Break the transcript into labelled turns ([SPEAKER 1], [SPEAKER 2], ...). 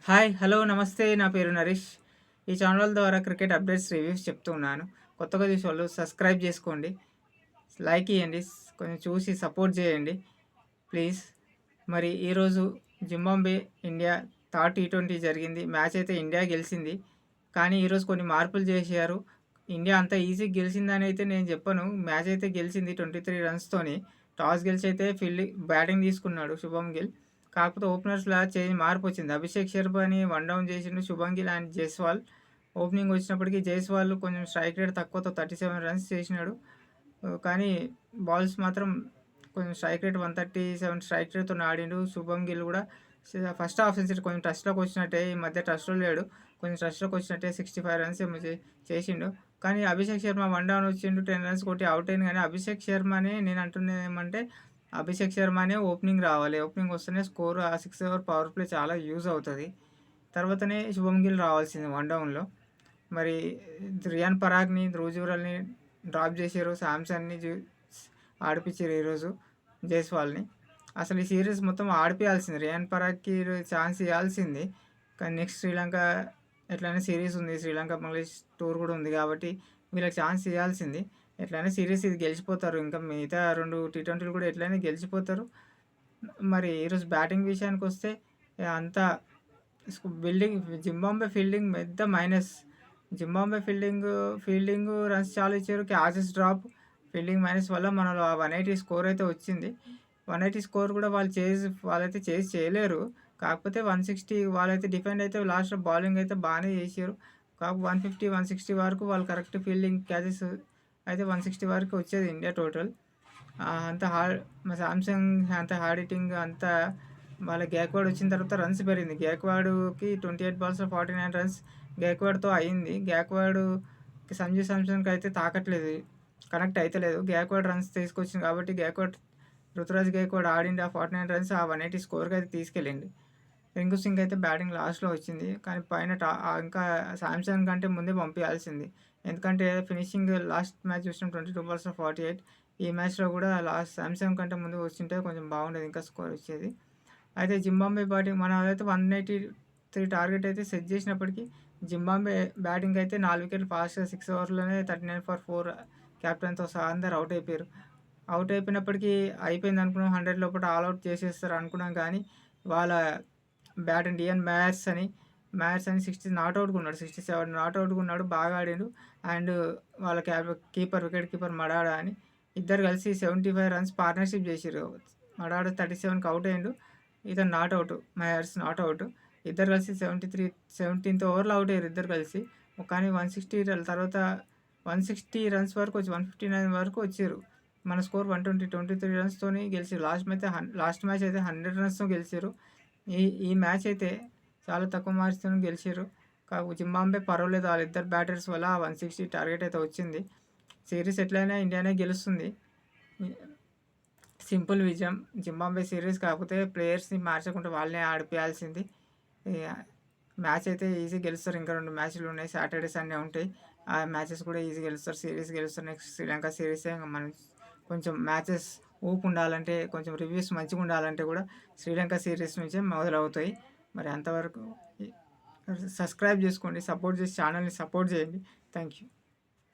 [SPEAKER 1] Hi, hello, నమస్తే. నా పేరు నరేష్. ఈ ఛానల్ ద్వారా క్రికెట్ అప్డేట్స్, రివ్యూస్ చెప్తున్నాను. కొత్తగా చూసేవాళ్ళు సబ్స్క్రైబ్ చేసుకోండి, లైక్ ఇవ్వండి, కొంచెం చూసి సపోర్ట్ చేయండి ప్లీజ్. మరి ఈరోజు జింబాబ్వే ఇండియా థర్డ్ T20 జరిగింది. మ్యాచ్ అయితే ఇండియా గెలిచింది. కానీ ఈరోజు కొన్ని మార్పులు చేశారు. ఇండియా అంత ఈజీగా గెలిచిందని అయితే నేను చెప్పను. మ్యాచ్ అయితే గెలిచింది 23 రన్స్తోని. టాస్ గెలిచి అయితే బ్యాటింగ్ తీసుకున్నాడు శుభం గిల్. కాకపోతే ఓపెనర్స్‌లా మార్పు వచ్చింది. అభిషేక్ శర్మని వన్ డౌన్ చేసిండు శుభం గిల్ అండ్ జైస్వాల్. ఓపెనింగ్ వచ్చినప్పటికి జైస్వాల్ కొంచెం స్ట్రైక్ రేట్ తక్కువతో 37 రన్స్ చేసినాడు. కానీ బాల్స్ మాత్రం కొంచెం స్ట్రైక్ రేట్ 137 స్ట్రైక్ రేట్‌తో ఆడిండు. శుభం గిల్ కూడా ఫస్ట్ హాఫ్ సెంచరీ కొంచెం టచ్‌లోకి వచ్చినట్టే, ఈ మధ్య టచ్‌లో లేడు. కొంచెం టచ్‌లోకి వచ్చినట్టే 65 రన్స్ ఏమో చేసిండు. కానీ అభిషేక్ శర్మ వన్ డౌన్ వచ్చిండు, 10 రన్స్ కొట్టి అవుట్ అయింది. కానీ అభిషేక్ శర్మనే నేను అంటున్నది ఏమంటే, అభిషేక్ శర్మనే ఓపెనింగ్ రావాలి. ఓపెనింగ్ వస్తేనే స్కోర్ ఆ 6 ఓవర్ పవర్ ప్లే చాలా యూజ్ అవుతుంది. తర్వాతనే శుభం గిల్ రావాల్సింది వన్ డౌన్‌లో. మరి రియాన్ పరాగ్‌ని, ధ్రువ్ డ్రాప్ చేశారు. శాంసన్ని ఆడిపించారు ఈరోజు జైస్వాల్‌ని. అసలు ఈ సీరీస్ మొత్తం ఆడిపియాల్సింది. రియాన్ పరాగ్‌కి ఛాన్స్ ఇవ్వాల్సింది. కానీ నెక్స్ట్ శ్రీలంక ఎట్లైనా సిరీస్ ఉంది. శ్రీలంక బంగ్లాదేశ్ టూర్ కూడా ఉంది కాబట్టి వీళ్ళకి ఛాన్స్ ఇవ్వాల్సింది. ఎట్లైనా సిరీస్ ఇది గెలిచిపోతారు. ఇంకా మిగతా 2 T20లు కూడా ఎట్లైనా గెలిచిపోతారు. మరి ఈరోజు బ్యాటింగ్ విషయానికొస్తే అంతా జింబాబ్వే ఫీల్డింగ్ పెద్ద మైనస్. జింబాబ్వే ఫీల్డింగ్ రన్స్ చాలా ఇచ్చారు. క్యాచెస్ డ్రాప్, ఫీల్డింగ్ మైనస్ వల్ల మనలో 180 స్కోర్ అయితే వచ్చింది. 180 స్కోర్ కూడా వాళ్ళైతే చేసి చేయలేరు. కాకపోతే 160 వాళ్ళైతే డిఫెండ్ అయితే లాస్ట్‌లో బౌలింగ్ అయితే బాగానే చేసారు. కాకపోతే 150, 160 వరకు వాళ్ళు కరెక్ట్ ఫీల్డింగ్ క్యాచెస్ అయితే 160 వరకు వచ్చేది ఇండియా టోటల్. అంత సామ్సంగ్ అంత హార్డ్ హిట్టింగ్ అంతా వాళ్ళ గైక్వాడ్ వచ్చిన తర్వాత రన్స్ పెరిగింది. గైక్వాడ్‌కి 28 బాల్స్‌లో 49 రన్స్ గైక్వాడ్‌తో అయింది. గైక్వాడ్‌కి సంజు శాంసన్‌కి అయితే తాకట్లేదు, కనెక్ట్ అయితలేదు. గైక్వాడ్ రన్స్ తీసుకొచ్చింది కాబట్టి రుతురాజ్ గైక్వాడ్ ఆడిండు. ఆ 49 రన్స్ ఆ 180 స్కోర్‌కి అయితే తీసుకెళ్ళిండు. రింకు సింగ్ అయితే బ్యాటింగ్ లాస్ట్‌లో వచ్చింది. కానీ పైన ఇంకా శాంసన్ కంటే ముందే పంపించాల్సింది. ఎందుకంటే ఫినిషింగ్ లాస్ట్ మ్యాచ్ చూసినాం 22 బాల్స్‌లో 48. ఈ మ్యాచ్‌లో కూడా శాంసన్ కంటే ముందు వచ్చింటే కొంచెం బాగుండేది, ఇంకా స్కోర్ వచ్చేది. అయితే జింబాబ్వే బ్యాటింగ్ మనదైతే 183 టార్గెట్ అయితే సెట్ చేసినప్పటికీ జింబాబ్వే బ్యాటింగ్ అయితే 4 వికెట్లు ఫాస్ట్‌గా 6 ఓవర్‌లోనే 39 ఫర్ 4 కెప్టెన్‌తో సహా అందరూ అవుట్ అయిపోయారు. అవుట్ అయిపోయినప్పటికీ అయిపోయింది అనుకున్నాం. 100 లోపల ఆల్ అవుట్ చేసేస్తారు అనుకున్నాం. కానీ వాళ్ళ బ్యాటింగ్ డిఎన్ మ్యాయర్స్ అని 60 నాట్అవుట్‌గా ఉన్నాడు. 67 నాట్అవుట్‌గా ఉన్నాడు. బాగా ఆడిండు. అండ్ వాళ్ళ వికెట్ కీపర్ మడాడా అని ఇద్దరు కలిసి 75 రన్స్ పార్ట్నర్‌షిప్ చేసిర్రు. మడాడా 37కి అవుట్ అయ్యిండు. ఇతను నాట్అవుట్, మ్యాయర్స్ నాట్అవుట్. ఇద్దరు కలిసి 17th ఓవర్‌లో అవుట్ అయ్యారు ఇద్దరు కలిసి. కానీ 160 తర్వాత 160 రన్స్ వరకు వచ్చి 159 వరకు వచ్చారు. మన స్కోర్ 23 రన్స్‌తోని గెలిచారు. లాస్ట్ మ్యాచ్ అయితే 100 రన్స్‌తో గెలిచారు. ఈ మ్యాచ్ అయితే చాలా తక్కువ మార్క్స్‌తోని గెలిచారు. జింబాబ్వే పర్వాలేదు, వాళ్ళిద్దరు బ్యాటర్స్ వల్ల 160 టార్గెట్ అయితే వచ్చింది. సిరీస్ ఎట్లయినా ఇండియానే గెలుస్తుంది. సింపుల్ విజయం జింబాబ్వే సిరీస్. కాకపోతే ప్లేయర్స్‌ని మార్చకుండా వాళ్ళనే ఆడిపియాల్సింది. మ్యాచ్ అయితే ఈజీ గెలుస్తారు. ఇంకా 2 మ్యాచ్‌లు ఉన్నాయి. సాటర్డే, సండే ఉంటాయి. ఆ మ్యాచెస్ కూడా ఈజీ గెలుస్తారు. సిరీస్ గెలుస్తారు. నెక్స్ట్ శ్రీలంక సిరీసే మనం కొంచెం మ్యాచెస్ ఊపు ఉండాలంటే, కొంచెం రివ్యూస్ మంచిగా ఉండాలంటే కూడా శ్రీలంక సిరీస్ నుంచే మొదలవుతాయి. మరి అంతవరకు సబ్స్క్రైబ్ చేసుకోండి, సపోర్ట్ చేసి ఛానల్ని సపోర్ట్ చేయండి. Thank you.